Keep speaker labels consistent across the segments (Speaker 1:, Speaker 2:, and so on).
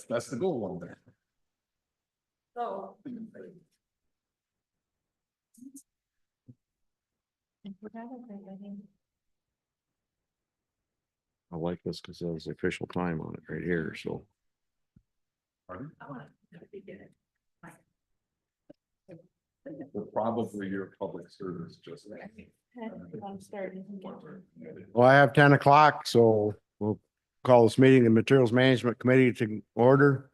Speaker 1: That's the goal one there.
Speaker 2: So.
Speaker 3: I like this because there's the official time on it right here, so.
Speaker 1: Pardon? Well, probably your public service just.
Speaker 2: I'm starting.
Speaker 3: Well, I have 10 o'clock, so we'll call this meeting, the Materials Management Committee to order.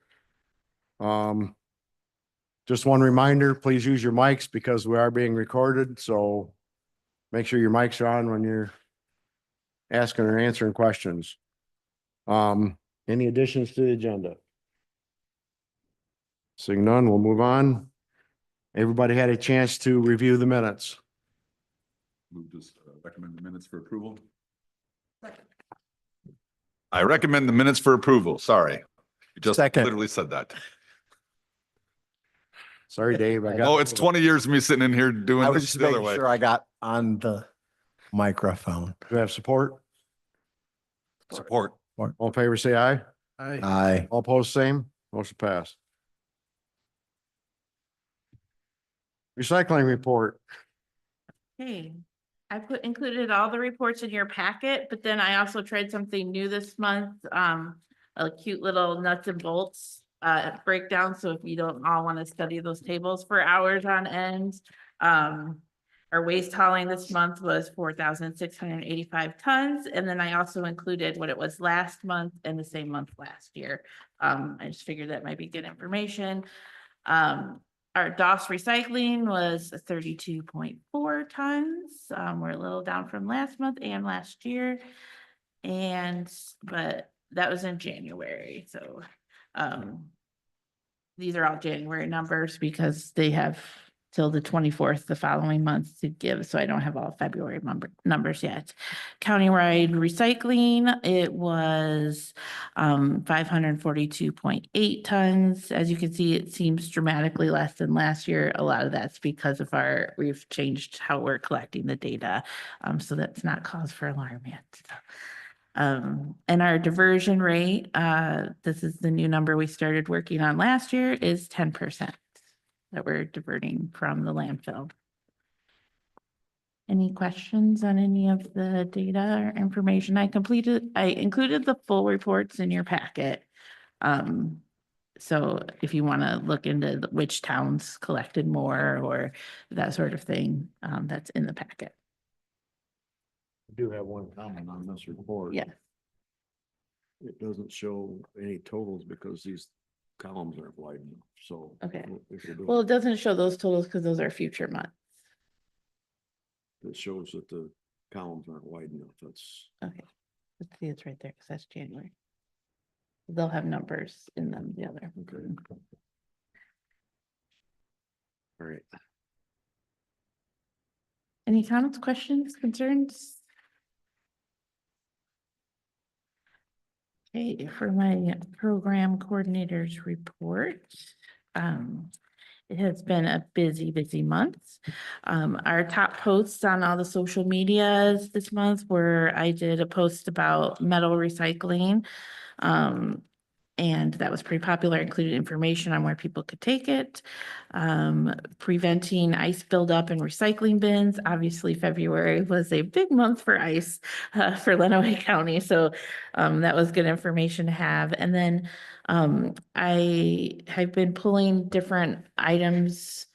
Speaker 3: Just one reminder, please use your mics because we are being recorded, so make sure your mics are on when you're asking or answering questions. Any additions to the agenda? Seeing none, we'll move on. Everybody had a chance to review the minutes.
Speaker 1: Move to recommend the minutes for approval. I recommend the minutes for approval. Sorry. You just
Speaker 3: Second.
Speaker 1: literally said that.
Speaker 3: Sorry, Dave.
Speaker 1: Oh, it's 20 years of me sitting in here doing
Speaker 4: I was
Speaker 1: this
Speaker 4: just
Speaker 1: the other
Speaker 4: making
Speaker 1: way.
Speaker 4: sure I got on the microphone.
Speaker 3: Do we have support?
Speaker 1: Support.
Speaker 3: All in favor, say aye.
Speaker 4: Aye.
Speaker 3: All opposed, same. Motion passed. Recycling report.
Speaker 2: Okay, I included all the reports in your packet, but then I also tried something new this month. A cute little nuts and bolts breakdown. So if you don't all want to study those tables for hours on end, our waste hauling this month was 4,685 tons. And then I also included what it was last month and the same month last year. I just figured that might be good information. Our DOS recycling was 32.4 tons. We're a little down from last month and last year. But that was in January. So these are all January numbers because they have till the 24th, the following month to give. So I don't have all February numbers yet. Countywide recycling, it was 542.8 tons. As you can see, it seems dramatically less than last year. A lot of that's because of we've changed how we're collecting the data. So that's not cause for alarm yet. And our diversion rate, this is the new number we started working on last year, is 10%. That we're diverting from the landfill. Any questions on any of the data or information I included the full reports in your packet. So if you want to look into which towns collected more or that sort of thing, that's in the packet.
Speaker 3: I do have one comment on this report.
Speaker 2: Yeah.
Speaker 3: It doesn't show any totals because these columns aren't wide enough, so.
Speaker 2: Okay.
Speaker 3: if we're doing-
Speaker 2: Well, it doesn't show those totals because those are future months.
Speaker 3: It shows that the columns aren't wide enough, that's.
Speaker 2: Okay. Let's see, it's right there because that's January. They'll have numbers in them, the other.
Speaker 3: Okay. All right.
Speaker 2: Any comments, questions, concerns? Okay, for my program coordinators report, it has been a busy month. Our top posts on all the social medias this month were, I did a post about metal recycling. And that was pretty popular, included information on where people could take it. Preventing ice buildup in recycling bins. Obviously, February was a big month for ice for Lenawee County. So that was good information to have. And then I have been pulling different items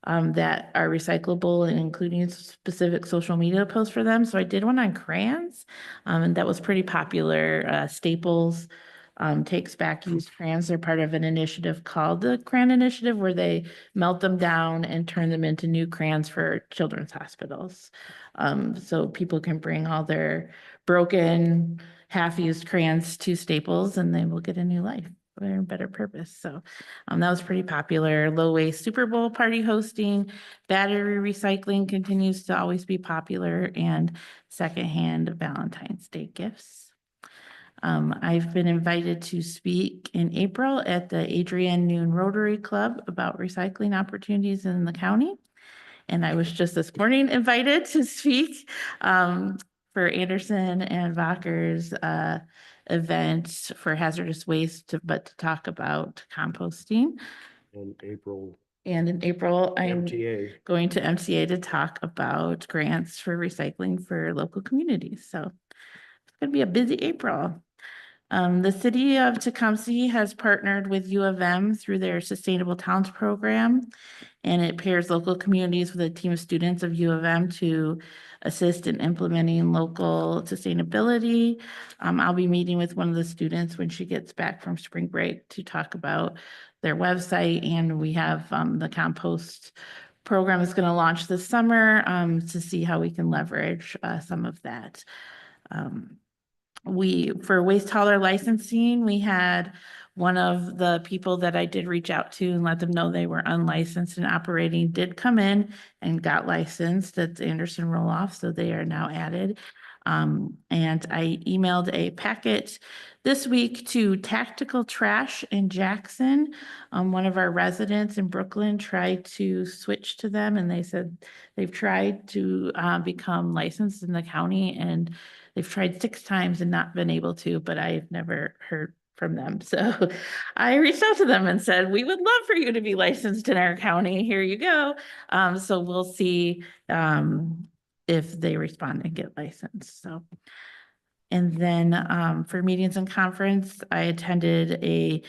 Speaker 2: that are recyclable and including specific social media posts for them. So I did one on crayons and that was pretty popular. Staples takes back used crayons. They're part of an initiative called the Crayon Initiative, where they melt them down and turn them into new crayons for children's hospitals. So people can bring all their broken, half-used crayons to Staples and they will get a new life for a better purpose. So that was pretty popular. Low waste Super Bowl party hosting, battery recycling continues to always be popular, and secondhand Valentine's Day gifts. I've been invited to speak in April at the Adrian Noon Rotary Club about recycling opportunities in the county. And I was just this morning invited to speak for Anderson and Vacher's event for hazardous waste, but to talk about composting.
Speaker 3: In April,
Speaker 2: And in April, I'm
Speaker 3: MTA.
Speaker 2: going to MCA to talk about grants for recycling for local communities. So it's going to be a busy April. The city of Tecumseh has partnered with U of M through their Sustainable Towns program, and it pairs local communities with a team of students of U of M to assist in implementing local sustainability. I'll be meeting with one of the students when she gets back from spring break to talk about their website, and we have the compost program is going to launch this summer to see how we can leverage some of that. For waste hauler licensing, we had one of the people that I did reach out to and let them know they were unlicensed and operating did come in and got licensed. That's Anderson Roloff, so they are now added. And I emailed a packet this week to Tactical Trash in Jackson. One of our residents in Brooklyn tried to switch to them, and they said they've tried to become licensed in the county, and they've tried 6 times and not been able to, but I've never heard from them. So I reached out to them and said, we would love for you to be licensed in our county. Here you go. So we'll see if they respond and get licensed. So, and then for meetings and conference, I attended a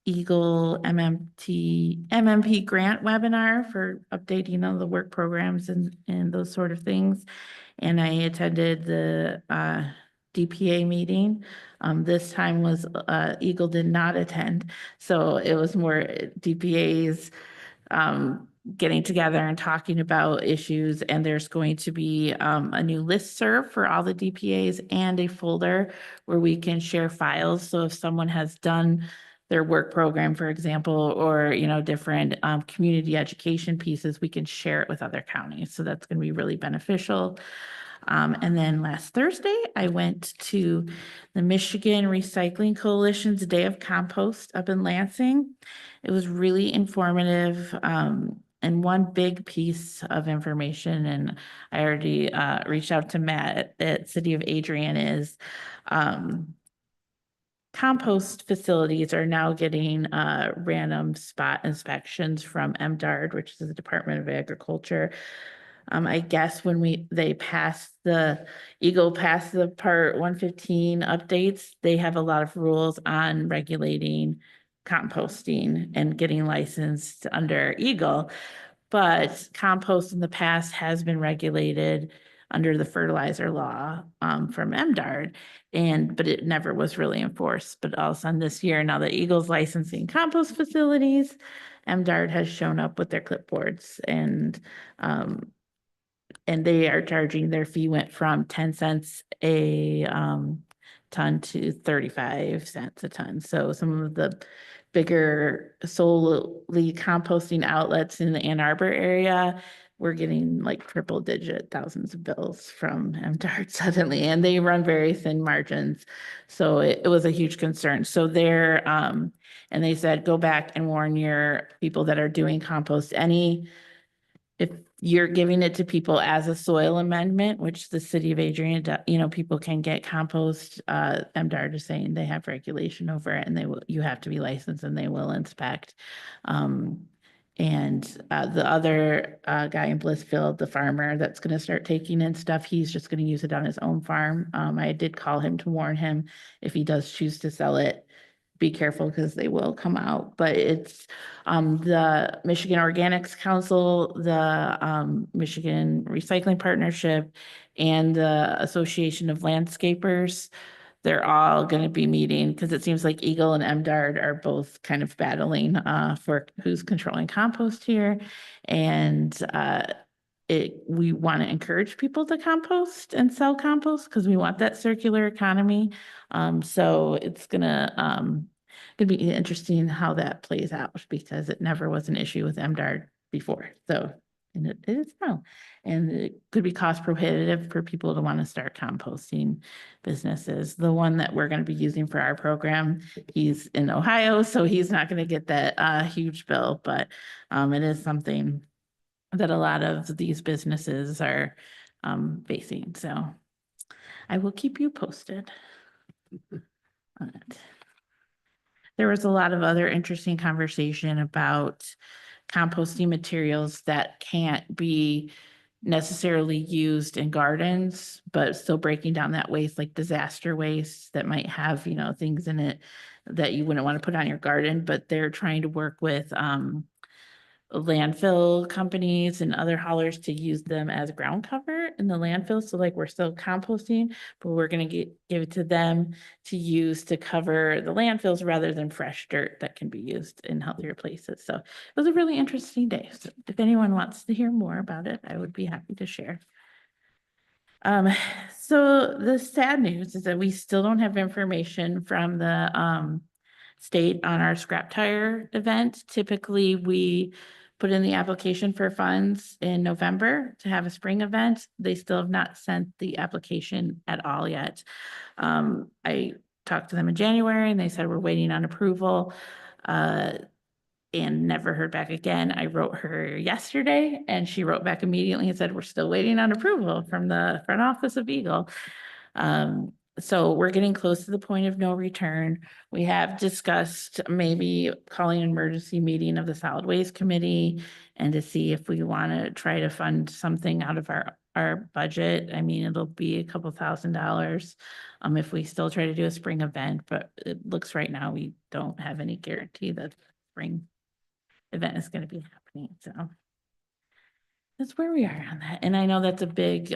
Speaker 2: Eagle MMP grant webinar for updating on the work programs and those sort of things. And I attended the DPA meeting. This time was Eagle did not attend, so it was more DPA's getting together and talking about issues. And there's going to be a new listserv for all the DPAs and a folder where we can share files. So if someone has done their work program, for example, or, different community education pieces, we can share it with other counties. So that's going to be really beneficial. And then last Thursday, I went to the Michigan Recycling Coalition's Day of Compost up in Lansing. It was really informative. And one big piece of information, and I already reached out to Matt at City of Adrian, is compost facilities are now getting random spot inspections from MDARD, which is the Department of Agriculture. I guess when Eagle passed the Part 115 updates, they have a lot of rules on regulating composting and getting licensed under Eagle. But compost in the past has been regulated under the fertilizer law from MDARD, but it never was really enforced. But all of a sudden this year, now that Eagle's licensing compost facilities, MDARD has shown up with their clipboards, and they are charging, their fee went from 10 cents a ton to 35 cents a ton. So some of the bigger solely composting outlets in the Ann Arbor area, we're getting like triple digit thousands of bills from MDARD suddenly, and they run very thin margins. So it was a huge concern. So and they said, go back and warn your people that are doing compost. If you're giving it to people as a soil amendment, which the city of Adrian, people can get compost, MDARD is saying they have regulation over it, and you have to be licensed and they will inspect. The other guy in Blissfield, the farmer that's going to start taking in stuff, he's just going to use it on his own farm. I did call him to warn him if he does choose to sell it, be careful because they will come out. But it's the Michigan Organics Council, the Michigan Recycling Partnership, and the Association of Landscapers. They're all going to be meeting because it seems like Eagle and MDARD are both kind of battling for who's controlling compost here. And we want to encourage people to compost and sell compost because we want that circular economy. So it's gonna be interesting how that plays out, because it never was an issue with MDARD before. So, and it is now, and it could be cost prohibitive for people to want to start composting businesses. The one that we're going to be using for our program, he's in Ohio, so he's not going to get that huge bill, but it is something that a lot of these businesses are facing. So I will keep you posted. on it. There was a lot of other interesting conversation about composting materials that can't be necessarily used in gardens, but still breaking down that waste, like disaster waste that might have, things in it that you wouldn't want to put on your garden, but they're trying to work with landfill companies and other haulers to use them as ground cover in the landfill. So like we're still composting, but we're gonna give it to them to use to cover the landfills rather than fresh dirt that can be used in healthier places. So it was a really interesting day. So if anyone wants to hear more about it, I would be happy to share. So the sad news is that we still don't have information from the state on our scrap tire event. Typically, we put in the application for funds in November to have a spring event. They still have not sent the application at all yet. I talked to them in January and they said we're waiting on approval. And never heard back again. I wrote her yesterday and she wrote back immediately and said, we're still waiting on approval from the front office of Eagle. So we're getting close to the point of no return. We have discussed maybe calling an emergency meeting of the solid waste committee and to see if we want to try to fund something out of our budget. I mean, it'll be a couple $1,000 if we still try to do a spring event, but it looks right now we don't have any guarantee that spring event is going to be happening. So that's where we are on that. And I know that's a big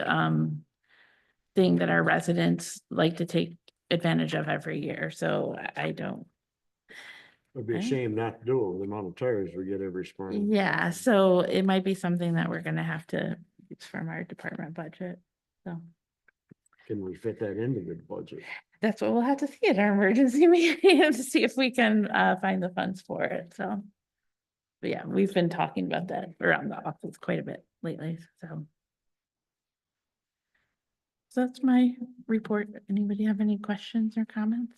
Speaker 2: thing that our residents like to take advantage of every year. So I don't.
Speaker 3: It'd be a shame not to do it with the amount of tires we get every spring.
Speaker 2: Yeah, so it might be something that we're going to have to use from our department budget. So
Speaker 3: Can we fit that into the budget?
Speaker 2: that's what we'll have to see at our emergency meeting to see if we can find the funds for it. So. But yeah, we've been talking about that around the office quite a bit lately, so. So that's my report. Anybody have any questions or comments?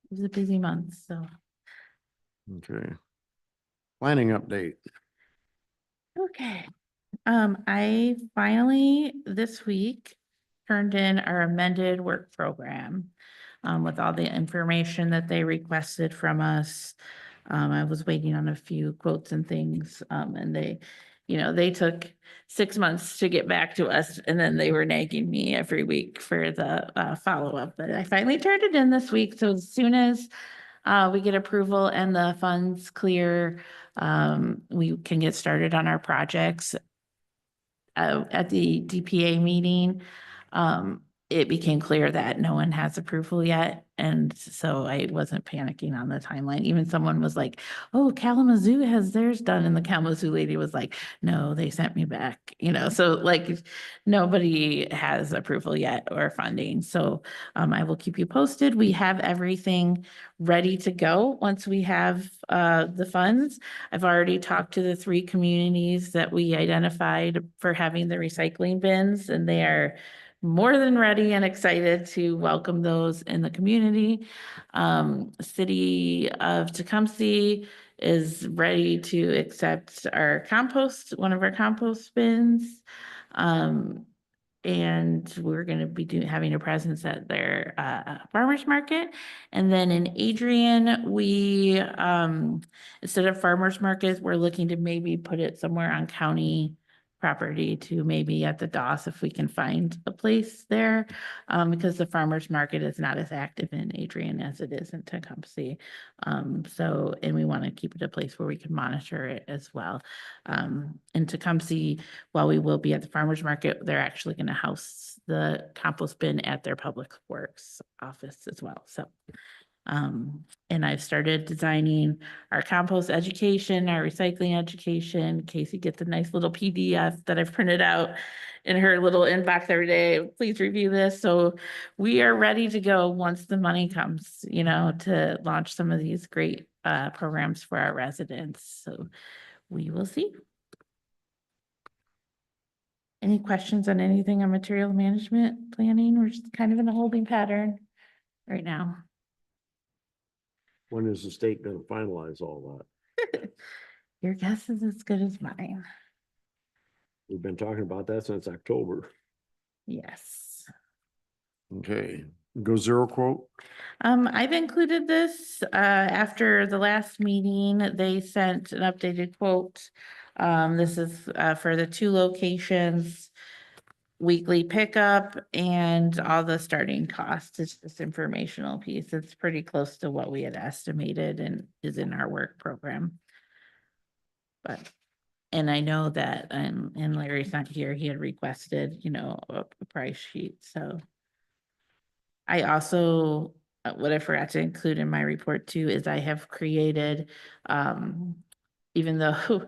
Speaker 2: It was a busy month, so.
Speaker 3: Okay. Planning update.
Speaker 2: Okay. I finally this week turned in our amended work program with all the information that they requested from us. I was waiting on a few quotes and things, and they took 6 months to get back to us, and then they were nagging me every week for the follow-up, but I finally turned it in this week. So as soon as we get approval and the funds clear, we can get started on our projects. At the DPA meeting, it became clear that no one has approval yet. And so I wasn't panicking on the timeline. Even someone was like, oh, Kalamazoo has theirs done. And the Kalamazoo lady was like, no, they sent me back, so like nobody has approval yet or funding. So I will keep you posted. We have everything ready to go once we have the funds. I've already talked to the 3 communities that we identified for having the recycling bins, and they are more than ready and excited to welcome those in the community. City of Tecumseh is ready to accept our compost, one of our compost bins. And we're going to be having a presence at their farmers market. And then in Adrian, we instead of farmers market, we're looking to maybe put it somewhere on county property, to maybe at the DOS if we can find a place there, because the farmers market is not as active in Adrian as it is in Tecumseh. So, and we want to keep it a place where we can monitor it as well. In Tecumseh, while we will be at the farmers market, they're actually going to house the compost bin at their public works office as well. So and I've started designing our compost education, our recycling education. Casey gets a nice little PDF that I've printed out in her little inbox every day. Please review this. So we are ready to go once the money comes, to launch some of these great programs for our residents. So we will see. Any questions on anything on material management planning? We're just kind of in a holding pattern right now.
Speaker 3: When is the state gonna finalize all that?
Speaker 2: Your guess is as good as mine.
Speaker 3: We've been talking about that since October.
Speaker 2: Yes.
Speaker 3: Okay, go zero quote.
Speaker 2: I've included this, after the last meeting, they sent an updated quote. This is, for the 2 locations, weekly pickup and all the starting costs. It's this informational piece. It's pretty close to what we had estimated and is in our work program. But, and I know that, and Larry's not here, he had requested, a price sheet, so. I also, what I forgot to include in my report too, is I have created, even though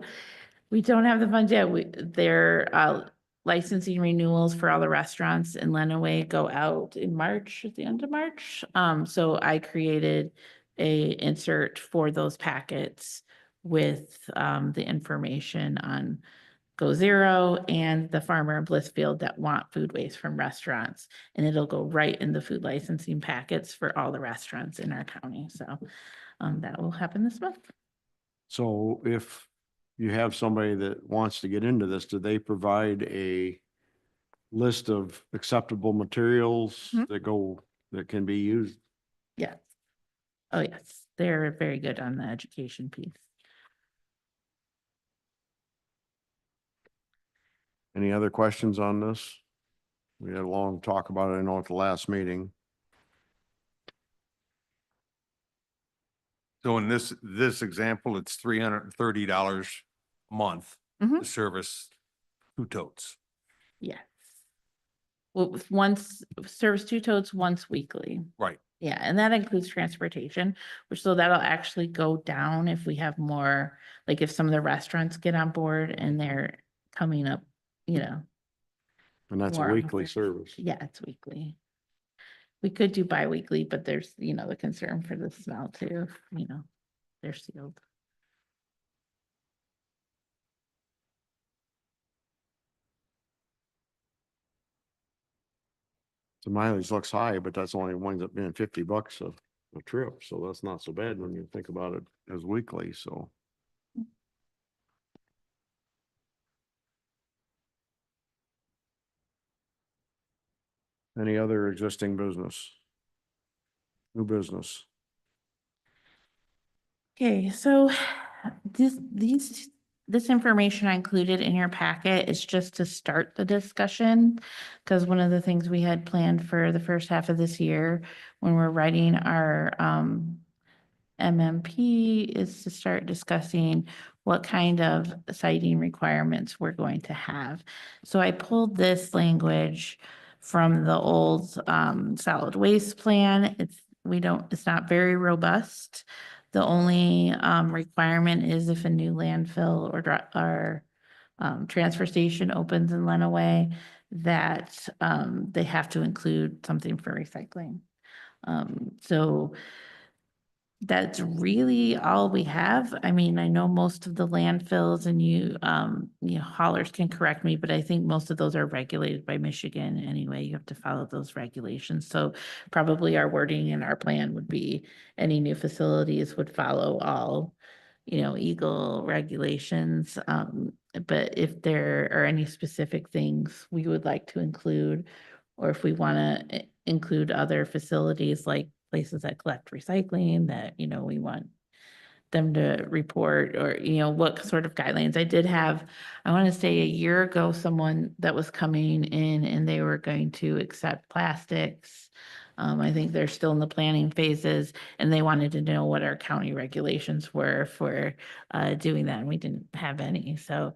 Speaker 2: we don't have the funds yet, their, licensing renewals for all the restaurants in Lenawee go out in March, at the end of March. So I created a insert for those packets with, the information on Go Zero and the farmer in Blissfield that want food waste from restaurants. And it'll go right in the food licensing packets for all the restaurants in our county. So that will happen this month.
Speaker 3: So if you have somebody that wants to get into this, do they provide a list of acceptable materials
Speaker 2: Mhm.
Speaker 3: that can be used?
Speaker 2: Yes. Oh, yes. They're very good on the education piece.
Speaker 3: Any other questions on this? We had a long talk about it, I know, at the last meeting.
Speaker 5: So in this example, it's $330 a month
Speaker 2: Mhm.
Speaker 5: to service 2 totes.
Speaker 2: Yes. Well, once, serves 2 totes once weekly.
Speaker 5: Right.
Speaker 2: Yeah, and that includes transportation, which so that'll actually go down if we have more, like if some of the restaurants get on board and they're coming up,
Speaker 3: And that's a
Speaker 2: more
Speaker 3: weekly
Speaker 2: offers.
Speaker 3: service.
Speaker 2: Yeah, it's weekly. We could do bi-weekly, but there's, the concern for the smell too, they're sealed.
Speaker 3: The mileage looks high, but that's only winds up being $50 a trip. So that's not so bad when you think about it as weekly, so. Any other existing business? New business?
Speaker 2: Okay, so this information I included in your packet is just to start the discussion. Because one of the things we had planned for the first half of this year, when we're writing our MMP, is to start discussing what kind of citing requirements we're going to have. So I pulled this language from the old solid waste plan. It's not very robust. The only requirement is if a new landfill or transfer station opens in Lenawee, that they have to include something for recycling. So that's really all we have. I mean, I know most of the landfills and haulers can correct me, but I think most of those are regulated by Michigan anyway. You have to follow those regulations. So probably our wording in our plan would be any new facilities would follow all, Eagle regulations. But if there are any specific things we would like to include, or if we want to include other facilities like places that collect recycling that, we want them to report, or, what sort of guidelines. I want to say a year ago, someone that was coming in and they were going to accept plastics. I think they're still in the planning phases, and they wanted to know what our county regulations were for doing that, and we didn't have any. So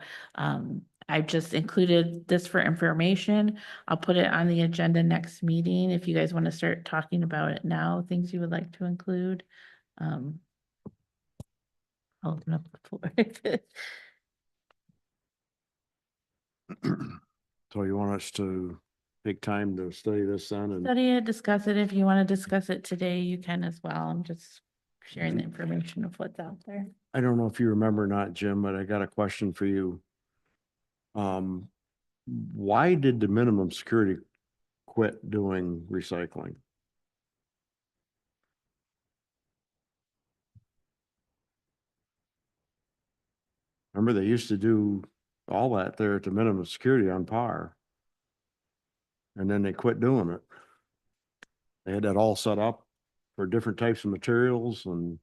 Speaker 2: I've just included this for information. I'll put it on the agenda next meeting if you guys want to start talking about it now, things you would like to include. I'll open up the floor.
Speaker 3: So you want us to take time to study this then and
Speaker 2: Study it, discuss it. If you want to discuss it today, you can as well. I'm just sharing the information of what's out there.
Speaker 3: I don't know if you remember or not, Jim, but I got a question for you. Why did the minimum security quit doing recycling? Remember, they used to do all that there at the minimum security on par. And then they quit doing it. They had that all set up for different types of materials and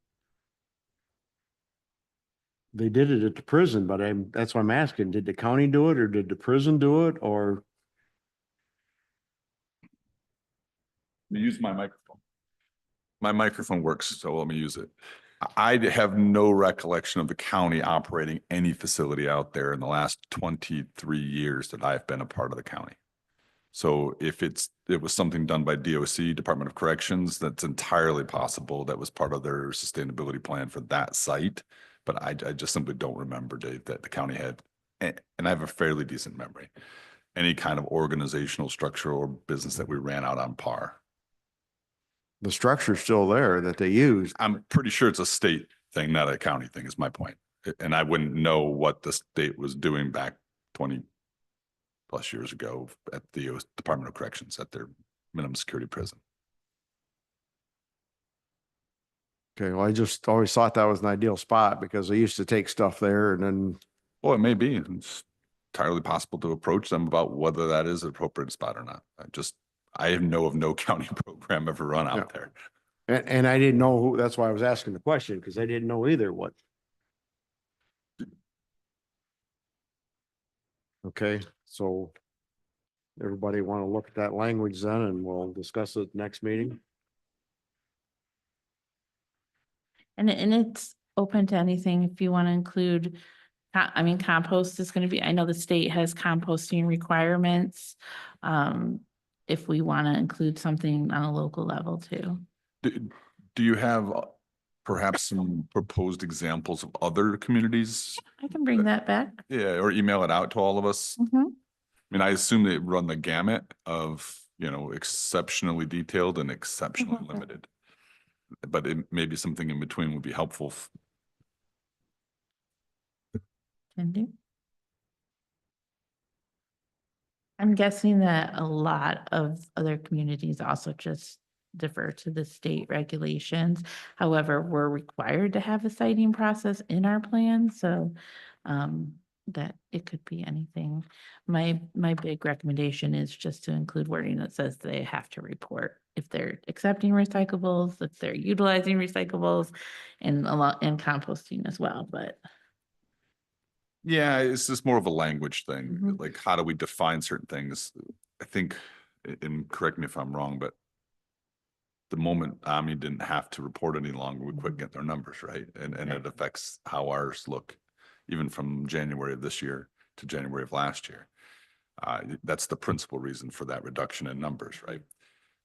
Speaker 3: they did it at the prison, but that's why I'm asking, did the county do it or did the prison do it or?
Speaker 1: Use my microphone. My microphone works, so let me use it. I have no recollection of the county operating any facility out there in the last 23 years that I've been a part of the county. So if it was something done by DOC, Department of Corrections, that's entirely possible. That was part of their sustainability plan for that site. But I just simply don't remember, Dave, that the county had, and I have a fairly decent memory, any kind of organizational structure or business that we ran out on par.
Speaker 3: The structure's still there that they used.
Speaker 1: I'm pretty sure it's a state thing, not a county thing, is my point. And I wouldn't know what the state was doing back 20 plus years ago at the US Department of Corrections at their minimum security prison.
Speaker 3: Okay, well, I just always thought that was an ideal spot because they used to take stuff there and then,
Speaker 1: Well, it may be. It's entirely possible to approach them about whether that is an appropriate spot or not. I know of no county program ever run
Speaker 3: Yeah.
Speaker 1: out there.
Speaker 3: and I didn't know who, that's why I was asking the question, because I didn't know either what. Okay, so everybody want to look at that language then and we'll discuss it next meeting?
Speaker 2: And it's open to anything if you want to include, I mean, compost is going to be, I know the state has composting requirements. If we want to include something on a local level too.
Speaker 1: Do you have perhaps some proposed examples of other communities?
Speaker 2: I can bring that back.
Speaker 1: Yeah, or email it out to all of us.
Speaker 2: Mhm.
Speaker 1: I mean, I assume they run the gamut of, exceptionally detailed and exceptionally
Speaker 2: Mhm.
Speaker 1: limited. But maybe something in between would be helpful.
Speaker 2: Can do. I'm guessing that a lot of other communities also just defer to the state regulations. However, we're required to have a citing process in our plan, so that it could be anything. My big recommendation is just to include wording that says they have to report if they're accepting recyclables, if they're utilizing recyclables, and composting as well, but.
Speaker 1: Yeah, it's just more of a language thing.
Speaker 2: Mhm.
Speaker 1: Like, how do we define certain things? I think, and correct me if I'm wrong, but the moment Omni didn't have to report any longer, we quit getting their numbers, right? And it affects how ours look, even from January of this year to January of last year. That's the principal reason for that reduction in numbers, right?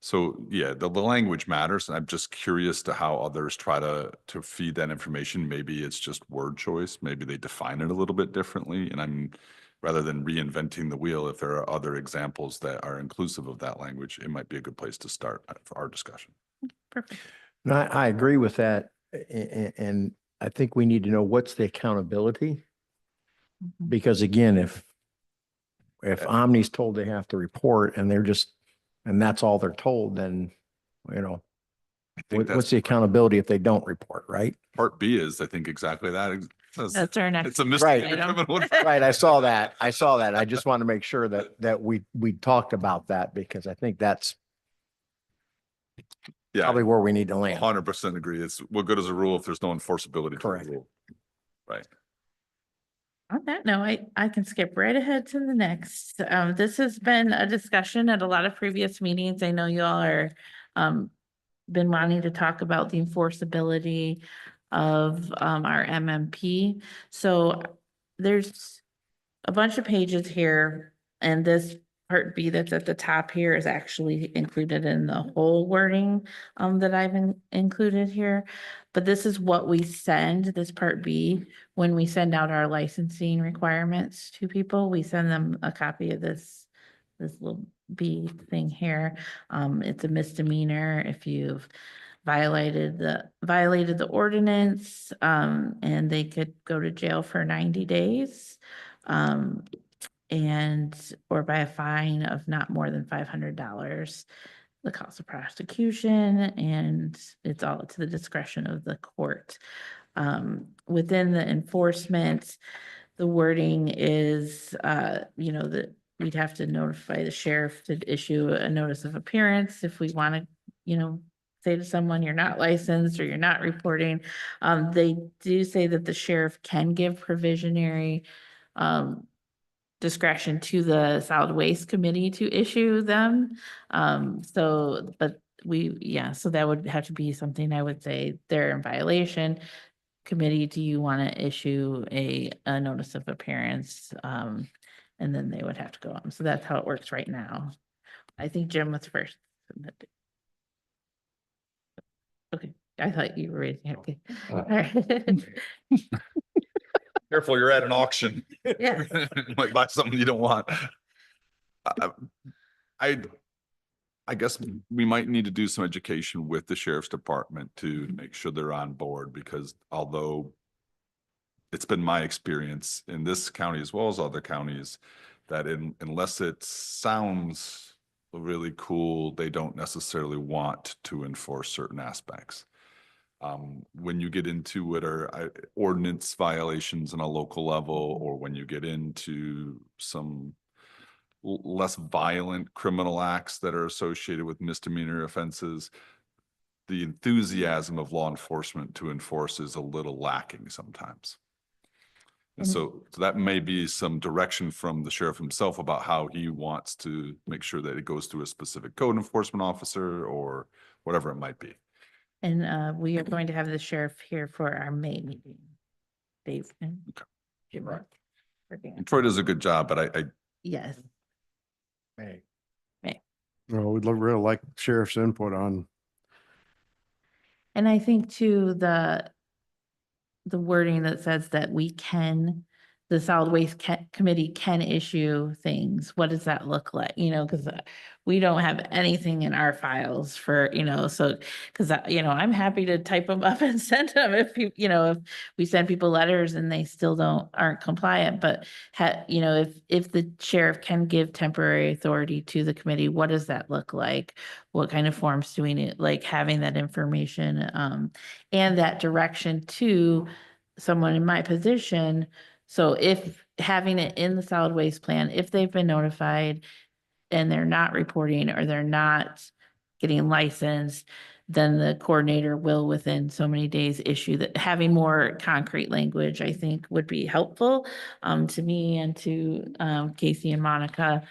Speaker 1: So yeah, the language matters, and I'm just curious to how others try to feed that information. Maybe it's just word choice. Maybe they define it a little bit differently. And rather than reinventing the wheel, if there are other examples that are inclusive of that language, it might be a good place to start for our discussion.
Speaker 2: Perfect.
Speaker 4: And I agree with that. And I think we need to know what's the accountability.
Speaker 2: Mhm.
Speaker 4: Because again, if Omni's told they have to report and and that's all they're told, then,
Speaker 1: I think
Speaker 4: what's the accountability if they don't report, right?
Speaker 1: Part B is, I think, exactly that. It says
Speaker 2: That's our next.
Speaker 1: it's a misdemeanor
Speaker 2: item.
Speaker 1: criminal.
Speaker 4: Right, I saw that. I just want to make sure that we talked about that because I think that's
Speaker 1: Yeah,
Speaker 4: probably where we need to land.
Speaker 1: 100% agree. It's what good is a rule if there's no enforceability to the
Speaker 4: Correct.
Speaker 1: rule? Right.
Speaker 2: On that note, I can skip right ahead to the next. This has been a discussion at a lot of previous meetings. I know you all are been wanting to talk about the enforceability of our MMP. So there's a bunch of pages here, and this part B that's at the top here is actually included in the whole wording that I've included here. But this is what we send, this part B, when we send out our licensing requirements to people, we send them a copy of this little B thing here. It's a misdemeanor if you've violated the ordinance, and they could go to jail for 90 days. Or by a fine of not more than $500, the cost of prosecution, and it's all to the discretion of the court. Within the enforcement, the wording is, that we'd have to notify the sheriff to issue a notice of appearance if we want to say to someone, you're not licensed or you're not reporting. They do say that the sheriff can give provisionary discretion to the solid waste committee to issue them. So, but so that would have to be something I would say they're in violation. Committee, do you want to issue a notice of appearance? And then they would have to go on. So that's how it works right now. I think Jim was first. Okay, I thought you were raising it. Okay. All right.
Speaker 1: Careful, you're at an auction.
Speaker 2: Yeah.
Speaker 1: You might buy something you don't want. I guess we might need to do some education with the sheriff's department to make sure they're on board, because although it's been my experience in this county as well as other counties that unless it sounds really cool, they don't necessarily want to enforce certain aspects. When you get into what are ordinance violations on a local level, or when you get into some less violent criminal acts that are associated with misdemeanor offenses, the enthusiasm of law enforcement to enforce is a little lacking sometimes. And so that may be some direction from the sheriff himself about how he wants to make sure that it goes through a specific code enforcement officer or whatever it might be.
Speaker 2: And we are going to have the sheriff here for our May meeting. Dave and Jim. are working on-
Speaker 1: And Troy does a good job, but I
Speaker 2: Yes,
Speaker 4: Hey,
Speaker 3: Well, we'd really like sheriff's input on,
Speaker 2: and I think too, the wording that says that the solid waste committee can issue things. What does that look like? Because we don't have anything in our files for, so, because, I'm happy to type them up and send them if if we send people letters and they still aren't compliant, but if the sheriff can give temporary authority to the committee, what does that look like? What kind of forms do we need, like having that information, and that direction to someone in my position. So if having it in the solid waste plan, if they've been notified and they're not reporting or they're not getting licensed, then the coordinator will within so many days issue that. Having more concrete language, I think, would be helpful to me and to Casey and Monica,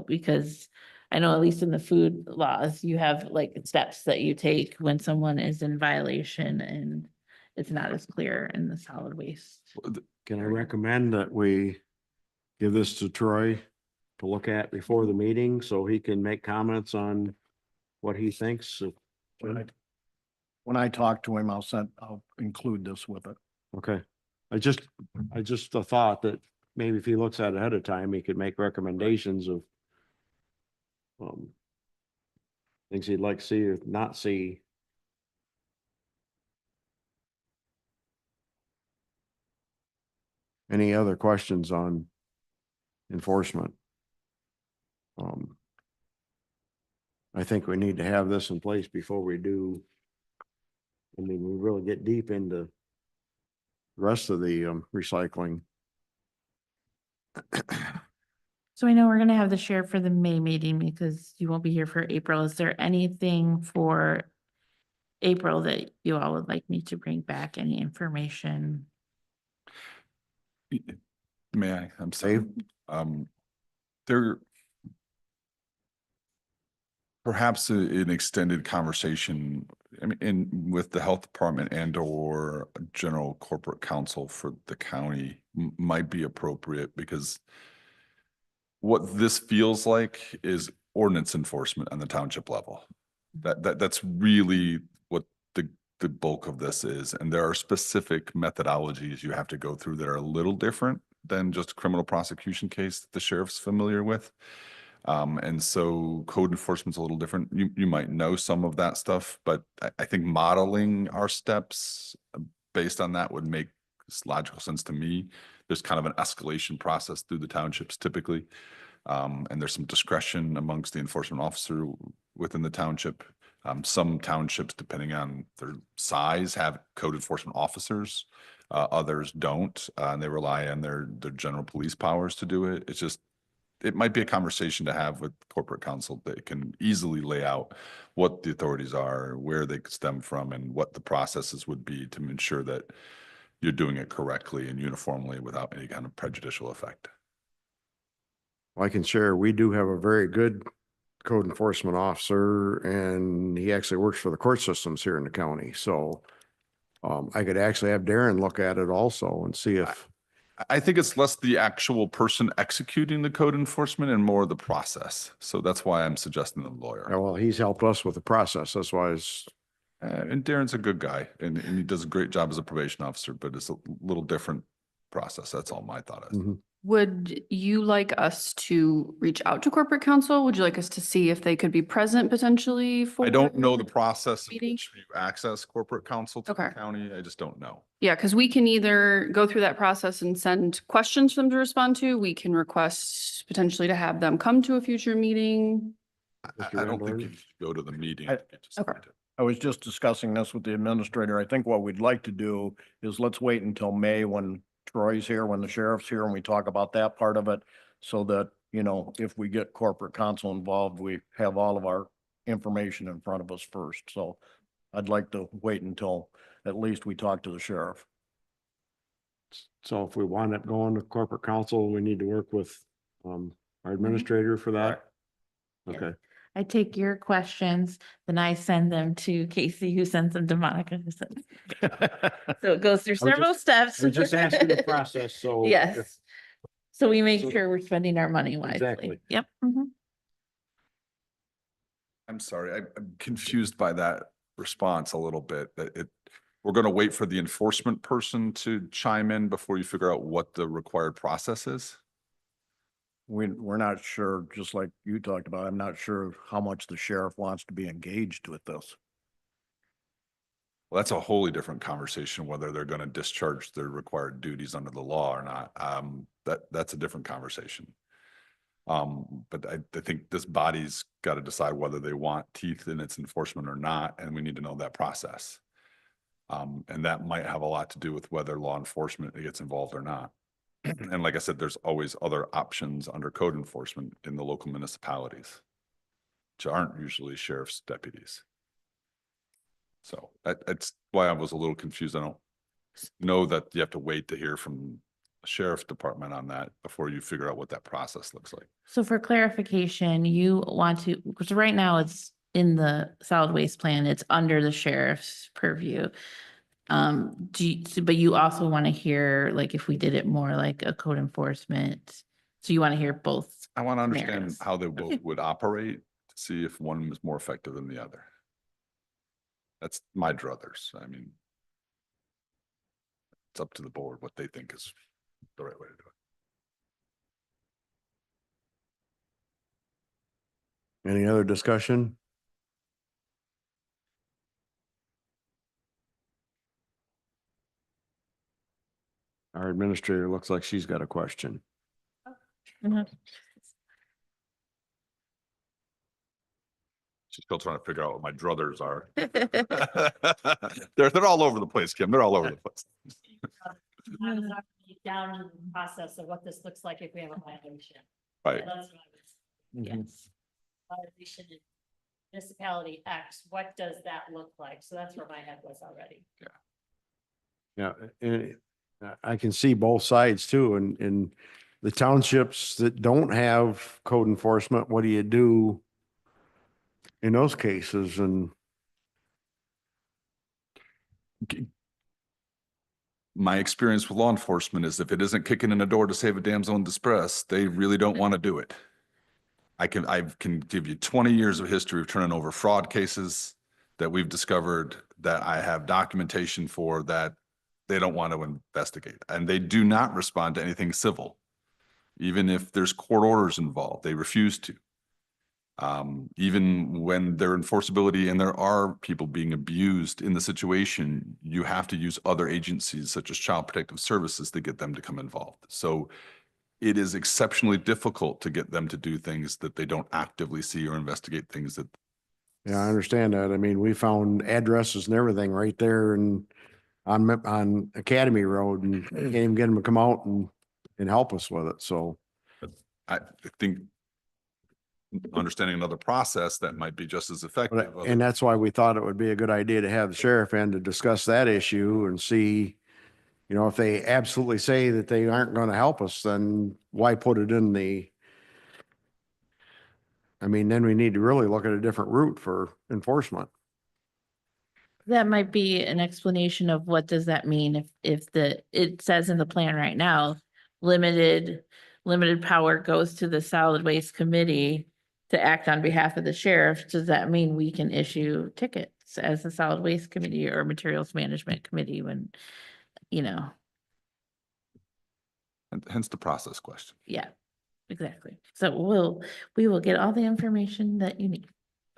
Speaker 2: because I know at least in the food laws, you have like steps that you take when someone is in violation, and it's not as clear in the solid waste.
Speaker 3: can I recommend that we give this to Troy to look at before the meeting so he can make comments on what he thinks?
Speaker 4: when I talk to him, I'll include this with it.
Speaker 3: Okay. I just a thought that maybe if he looks at it ahead of time, he could make recommendations of things he'd like to see or not see. Any other questions on enforcement? I think we need to have this in place before we do. I mean, we really get deep into the rest of the recycling.
Speaker 2: So I know we're gonna have the sheriff for the May meeting because you won't be here for April. Is there anything for April that you all would like me to bring back? Any information?
Speaker 1: may I'm sorry. There perhaps an extended conversation, I mean, with the health department and or general corporate counsel for the county might be appropriate, because what this feels like is ordinance enforcement on the township level. That's really what the bulk of this is. And there are specific methodologies you have to go through that are a little different than just a criminal prosecution case that the sheriff's familiar with. And so code enforcement's a little different. You might know some of that stuff, but I think modeling our steps based on that would make logical sense to me. There's kind of an escalation process through the townships typically. And there's some discretion amongst the enforcement officer within the township. Some townships, depending on their size, have code enforcement officers. Others don't, and they rely on their general police powers to do it. It's just, it might be a conversation to have with corporate counsel that can easily lay out what the authorities are, where they stem from, and what the processes would be to ensure that you're doing it correctly and uniformly without any kind of prejudicial effect.
Speaker 3: I can share, we do have a very good code enforcement officer and he actually works for the court systems here in the county. So I could actually have Darren look at it also and see if,
Speaker 1: I think it's less the actual person executing the code enforcement and more the process. So that's why I'm suggesting the lawyer.
Speaker 3: well, he's helped us with the process. That's why it's,
Speaker 1: And Darren's a good guy and he does a great job as a probation officer, but it's a little different process. That's all my thought is.
Speaker 3: Mhm.
Speaker 6: Would you like us to reach out to corporate counsel? Would you like us to see if they could be present potentially for?
Speaker 1: I don't know the process in
Speaker 6: Meeting?
Speaker 1: which you access corporate counsel to the
Speaker 6: Okay.
Speaker 1: county. I just don't know.
Speaker 6: Yeah, because we can either go through that process and send questions for them to respond to. We can request potentially to have them come to a future meeting.
Speaker 1: I don't think you should go to the meeting.
Speaker 4: I-
Speaker 1: You just
Speaker 6: Okay.
Speaker 1: need to-
Speaker 4: I was just discussing this with the administrator. I think what we'd like to do is let's wait until May when Troy's here, when the sheriff's here, and we talk about that part of it. So that, you know, if we get corporate counsel involved, we have all of our information in front of us first. So I'd like to wait until at least we talk to the sheriff.
Speaker 3: so if we wind up going to corporate counsel, we need to work with our administrator for that.
Speaker 2: Yes.
Speaker 3: Okay,
Speaker 2: I take your questions, then I send them to Casey, who sends them to Monica. Who sends. So it goes through
Speaker 3: I was
Speaker 2: several steps.
Speaker 3: we're just asking the process, so. if-
Speaker 2: Yes. So we make
Speaker 3: So-
Speaker 2: sure we're spending our money wisely.
Speaker 3: Exactly.
Speaker 2: Yep. Mhm.
Speaker 1: I'm sorry, I'm confused by that response a little bit, that we're gonna wait for the enforcement person to chime in before you figure out what the required process is?
Speaker 4: We're not sure, just like you talked about, I'm not sure how much the sheriff wants to be engaged with this.
Speaker 1: Well, that's a wholly different conversation, whether they're gonna discharge their required duties under the law or not. That's a different conversation. But I think this body's got to decide whether they want teeth in its enforcement or not, and we need to know that process. And that might have a lot to do with whether law enforcement gets involved or not. And like I said, there's always other options under code enforcement in the local municipalities, which aren't usually sheriff's deputies. So that's why I was a little confused. I don't know that you have to wait to hear from the sheriff's department on that before you figure out what that process looks like.
Speaker 2: So for clarification, you want to, because right now it's in the solid waste plan, it's under the sheriff's purview. But you also want to hear, like, if we did it more like a code enforcement, so you want to hear both.
Speaker 1: I want to understand
Speaker 2: scenarios.
Speaker 1: how they
Speaker 2: Okay.
Speaker 1: both would operate to see if one is more effective than the other. That's my druthers. I mean, it's up to the board what they think is the right way to do it.
Speaker 3: Any other discussion? Our administrator looks like she's got a question.
Speaker 2: Mhm.
Speaker 1: She's still trying to figure out what my druthers are. They're all over the place, Kim. They're all over the place.
Speaker 7: Down in the process of what this looks like if we have a violation.
Speaker 1: Right.
Speaker 7: That's what I was- Yes. Violation in municipality X, what does that look like? So that's where my head was already.
Speaker 3: Yeah, and I can see both sides too, and the townships that don't have code enforcement, what do you do in those cases? And
Speaker 1: My experience with law enforcement is if it isn't kicking in the door to save a damsel in distress, they really don't want to do it. I can give you 20 years of history of turning over fraud cases that we've discovered that I have documentation for that they don't want to investigate. And they do not respond to anything civil. Even if there's court orders involved, they refuse to. Even when there enforceability and there are people being abused in the situation, you have to use other agencies such as Child Protective Services to get them to come involved. So it is exceptionally difficult to get them to do things that they don't actively see or investigate things that.
Speaker 3: yeah, I understand that. I mean, we found addresses and everything right there and on Academy Road and can't even get them to come out and help us with it. So
Speaker 1: I think understanding another process that might be just as effective.
Speaker 3: And that's why we thought it would be a good idea to have the sheriff in to discuss that issue and see, you know, if they absolutely say that they aren't going to help us, then why put it in the, I mean, then we need to really look at a different route for enforcement.
Speaker 2: That might be an explanation of what does that mean if it says in the plan right now, limited power goes to the solid waste committee to act on behalf of the sheriff. Does that mean we can issue tickets as a solid waste committee or materials management committee when, you know,
Speaker 1: And hence the process question.
Speaker 2: yeah, exactly. So we will get all the information that you need.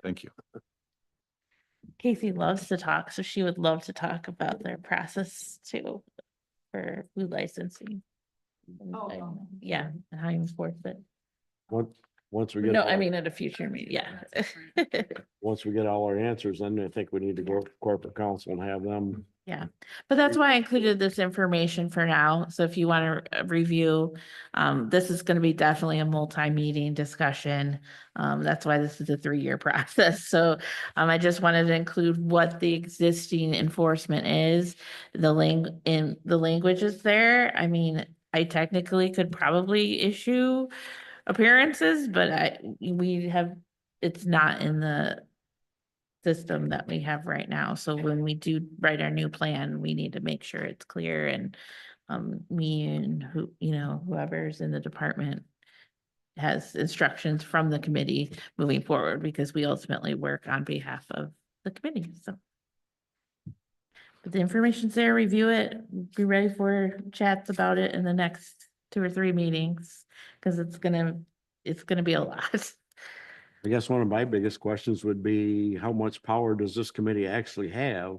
Speaker 1: Thank you.
Speaker 2: Casey loves to talk, so she would love to talk about their process too for food licensing. And, yeah, and how you enforce it.
Speaker 3: Once we get.
Speaker 2: No,
Speaker 3: all
Speaker 2: I
Speaker 3: our-
Speaker 2: mean, at a future meeting, yeah.
Speaker 3: Once we get all our answers, then I think we need to go to corporate council and have them.
Speaker 2: Yeah, but that's why I included this information for now. So if you want to review, this is going to be definitely a multi-meeting discussion. That's why this is a 3-year process. So I just wanted to include what the existing enforcement is. The language is there. I mean, I technically could probably issue appearances, but it's not in the system that we have right now. So when we do write our new plan, we need to make sure it's clear and me and whoever's in the department has instructions from the committee moving forward because we ultimately work on behalf of the committee. So but the information's there, review it, be ready for chats about it in the next 2 or 3 meetings because it's gonna be a lot.
Speaker 3: I guess one of my biggest questions would be, how much power does this committee actually have?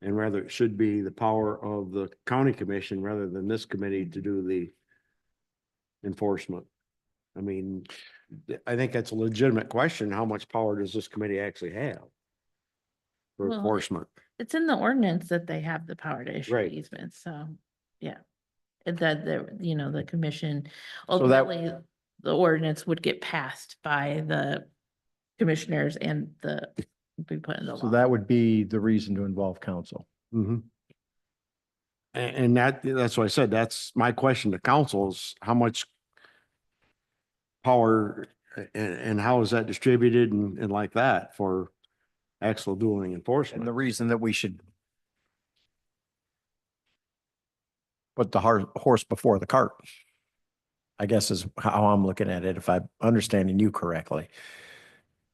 Speaker 3: And rather, it should be the power of the county commission rather than this committee to do the enforcement. I mean, I think that's a legitimate question. How much power does this committee actually have for
Speaker 2: Well,
Speaker 3: enforcement?
Speaker 2: It's in the ordinance that they have the power to issue
Speaker 3: Right.
Speaker 2: easements, so, yeah. And that, the commission,
Speaker 4: So that-
Speaker 2: ultimately, the ordinance would get passed by the commissioners and be put in the
Speaker 4: So
Speaker 2: law.
Speaker 4: that would be the reason to involve council.
Speaker 3: Mhm. And that's why I said, that's my question to council is how much power and how is that distributed and like that for actual dueling
Speaker 4: And
Speaker 3: enforcement?
Speaker 4: the reason that we should put the horse before the cart, I guess is how I'm looking at it, if I'm understanding you correctly.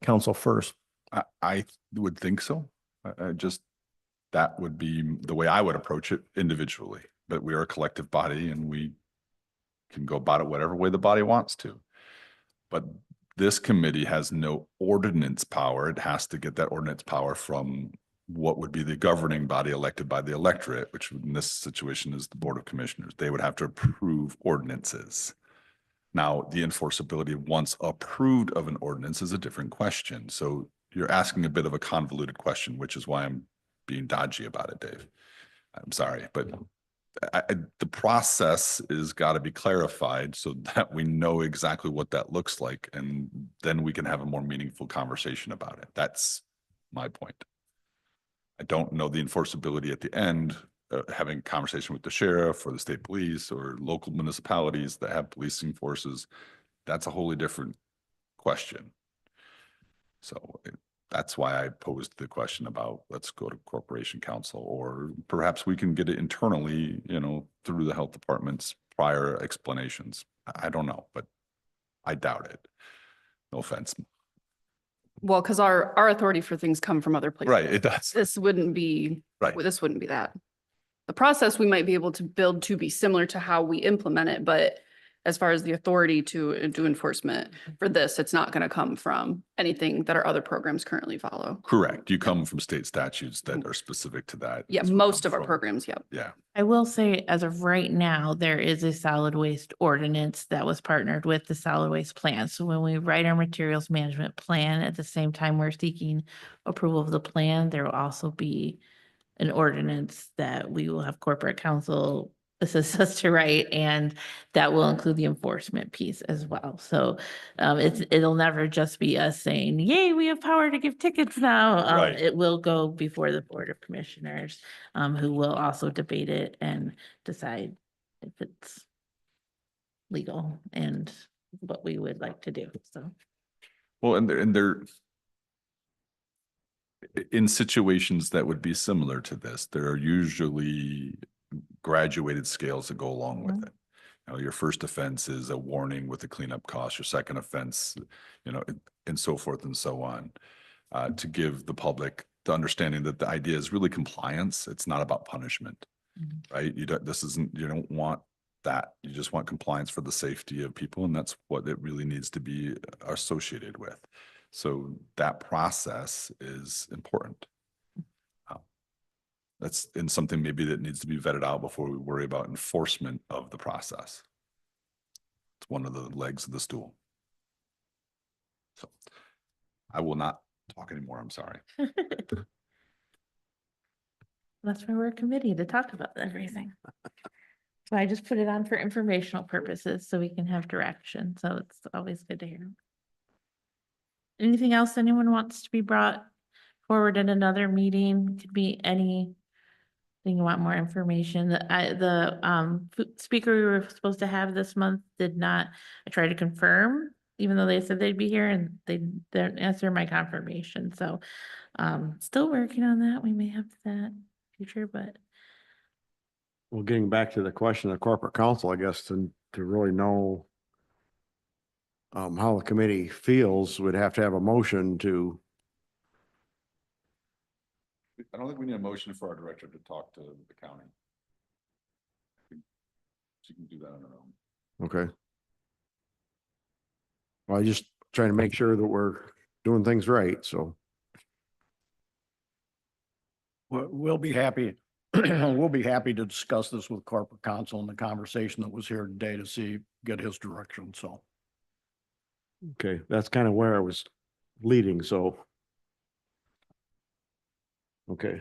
Speaker 4: Council first.
Speaker 1: I would think so. That would be the way I would approach it individually, but we are a collective body and we can go about it whatever way the body wants to. But this committee has no ordinance power. It has to get that ordinance power from what would be the governing body elected by the electorate, which in this situation is the Board of Commissioners. They would have to approve ordinances. Now, the enforceability once approved of an ordinance is a different question. So you're asking a bit of a convoluted question, which is why I'm being dodgy about it, Dave. I'm sorry, but the process is got to be clarified so that we know exactly what that looks like. And then we can have a more meaningful conversation about it. That's my point. I don't know the enforceability at the end, having a conversation with the sheriff or the state police or local municipalities that have policing forces. That's a wholly different question. So that's why I posed the question about let's go to corporation council, or perhaps we can get it internally, through the health department's prior explanations. I don't know, but I doubt it. No offense.
Speaker 6: Well, because our authority for things come from other places.
Speaker 1: Right, it does.
Speaker 6: This wouldn't be,
Speaker 1: Right.
Speaker 6: this wouldn't be that. The process we might be able to build to be similar to how we implement it, but as far as the authority to do enforcement for this, it's not going to come from anything that our other programs currently follow.
Speaker 1: Correct. You come from state statutes that are specific to that.
Speaker 6: Yeah,
Speaker 1: That's where
Speaker 6: most
Speaker 1: I'm
Speaker 6: of our
Speaker 1: from.
Speaker 6: programs, yep.
Speaker 1: Yeah.
Speaker 2: I will say, as of right now, there is a solid waste ordinance that was partnered with the solid waste plan. So when we write our materials management plan, at the same time we're seeking approval of the plan, there will also be an ordinance that we will have corporate council assist us to write, and that will include the enforcement piece as well. So it'll never just be us saying, yay, we have power to give tickets now.
Speaker 1: Right.
Speaker 2: It will go before the Board of Commissioners, who will also debate it and decide if it's legal and what we would like to do, so.
Speaker 1: Well, and they're in situations that would be similar to this, there are usually graduated scales that go along with it. You know, your first offense is a warning with a cleanup cost, your second offense, you know, and so forth and so on. To give the public the understanding that the idea is really compliance. It's not about punishment, right? You don't want that. You just want compliance for the safety of people. And that's what it really needs to be associated with. So that process is important. That's in something maybe that needs to be vetted out before we worry about enforcement of the process. It's one of the legs of the stool. So I will not talk anymore. I'm sorry.
Speaker 2: That's why we're a committee, to talk about everything. So I just put it on for informational purposes so we can have direction. So it's always good to hear. Anything else anyone wants to be brought forward in another meeting? Could be anything you want more information. The speaker we were supposed to have this month did not, I tried to confirm, even though they said they'd be here, and they didn't answer my confirmation. So still working on that. We may have that in the future, but
Speaker 3: Well, getting back to the question of corporate counsel, I guess, to really know how the committee feels, we'd have to have a motion to,
Speaker 1: I don't think we need a motion for our director to talk to the county. She can do that on her own.
Speaker 3: okay. Well, I just trying to make sure that we're doing things right, so.
Speaker 4: We'll be happy, we'll be happy to discuss this with corporate counsel in the conversation that was here today to get his direction, so.
Speaker 3: Okay, that's kind of where I was leading, so. Okay,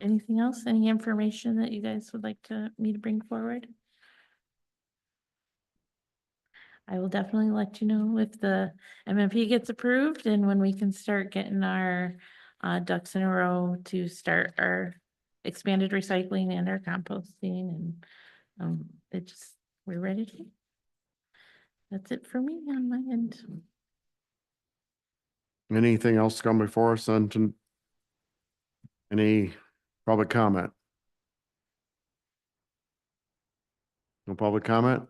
Speaker 2: anything else? Any information that you guys would like me to bring forward? I will definitely let you know if the MMP gets approved and when we can start getting our ducks in a row to start our expanded recycling and our composting, and we're ready to. That's it for me on my end.
Speaker 3: anything else come before us then any public comment? No public comment?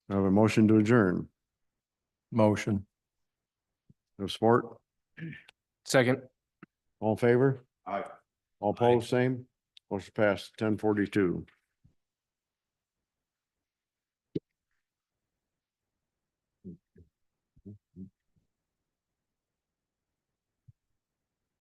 Speaker 3: I have a motion to adjourn.
Speaker 4: Motion.
Speaker 3: No support?
Speaker 5: Second.
Speaker 3: All in favor?
Speaker 1: Aye.
Speaker 3: All opposed, same? Motion passed 10:42.